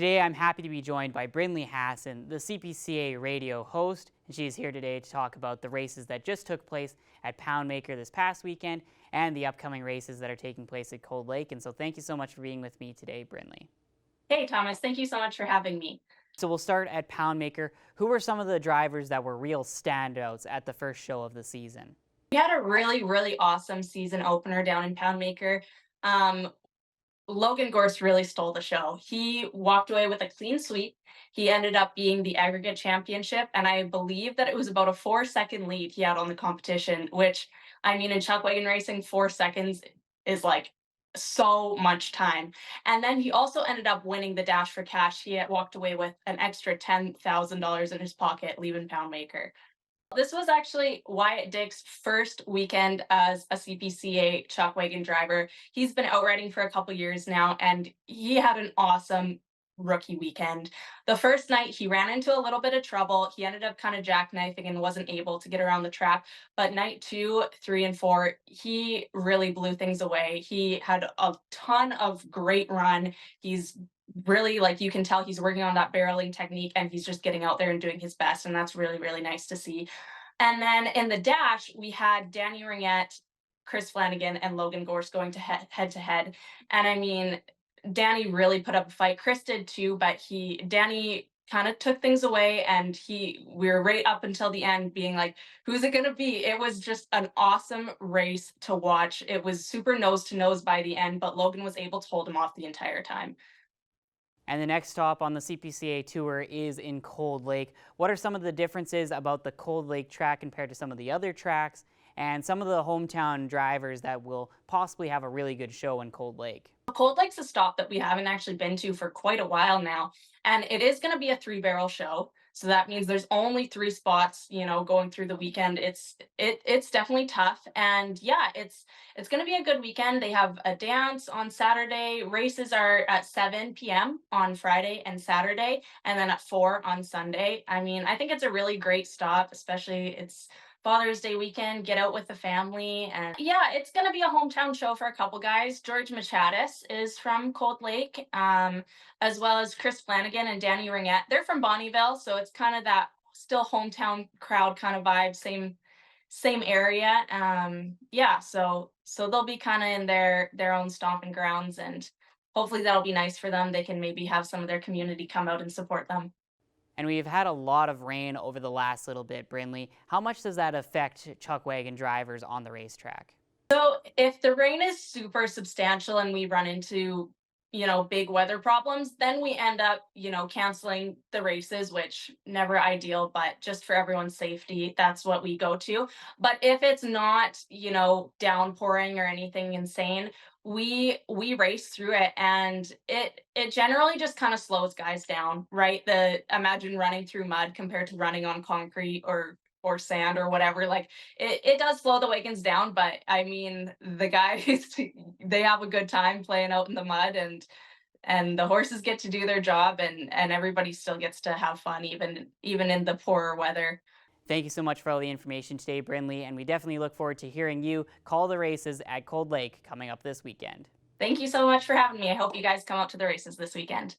Today I'm happy to be joined by Brinley Hassan, the CPCA radio host, and she is here today to talk about the races that just took place at Poundmaker this past weekend and the upcoming races that are taking place at Cold Lake. And so thank you so much for being with me today, Brinley. Hey, Thomas, thank you so much for having me. So we'll start at Poundmaker. Who were some of the drivers that were real standouts at the first show of the season? We had a really awesome season opener down in Poundmaker. Um, Logan Gorse really stole the show. He walked away with a clean sweep. He ended up being the aggregate championship, and I believe that it was about a 4-second lead he had on the competition, which, I mean, in chuck wagon racing, 4 seconds is like so much time. And then he also ended up winning the Dash for Cash. He had walked away with an extra $10,000 in his pocket leaving Poundmaker. This was actually Wyatt Dick's first weekend as a CPCA chuck wagon driver. He's been out riding for a couple years now, and he had an awesome rookie weekend. The first night, he ran into a little bit of trouble. He ended up kind of jackknifing and wasn't able to get around the track. But night 2, 3, and 4, he really blew things away. He had a ton of great run. He's really, like, you can tell he's working on that barreling technique, and he's just getting out there and doing his best, and that's really nice to see. And then in the dash, we had Danny Ringette, Chris Flanagan, and Logan Gorse going to head to head. And I mean, Danny really put up a fight. Chris did too, but Danny kind of took things away, and we were right up until the end being like, who's it gonna be? It was just an awesome race to watch. It was super nose to nose by the end, but Logan was able to hold him off the entire time. And the next stop on the CPCA tour is in Cold Lake. What are some of the differences about the Cold Lake track compared to some of the other tracks, and some of the hometown drivers that will possibly have a really good show in Cold Lake? Cold Lake's a stop that we haven't actually been to for quite a while now, and it is going to be a 3-barrel show. So that means there's only 3 spots, going through the weekend. It's definitely tough, and yeah, it's going to be a good weekend. They have a dance on Saturday. Races are at 7 p.m. on Friday and Saturday, and then at 4 on Sunday. I mean, I think it's a really great stop, especially it's Father's Day weekend, get out with the family. And yeah, it's going to be a hometown show for a couple guys. George Machatis is from Cold Lake, as well as Chris Flanagan and Danny Ringette. They're from Bonnieville, so it's kind of that still hometown crowd kind of vibe, same area. Yeah, so they'll be kind of in their own stomping grounds, and hopefully that'll be nice for them. They can maybe have some of their community come out and support them. And we've had a lot of rain over the last little bit, Brinley. How much does that affect chuck wagon drivers on the racetrack? So if the rain is super substantial and we run into, big weather problems, then we end up, canceling the races, which never ideal, but just for everyone's safety, that's what we go to. But if it's not, downpouring or anything insane, we race through it, and it generally just kind of slows guys down, right? The Imagine running through mud compared to running on concrete or sand or whatever. Like, it does slow the wagons down, but I mean, the guys they have a good time playing out in the mud, and the horses get to do their job, and everybody still gets to have fun, even in the poorer weather. Thank you so much for all the information today, Brinley, and we definitely look forward to hearing you call the races at Cold Lake coming up this weekend. Thank you so much for having me. I hope you guys come out to the races this weekend.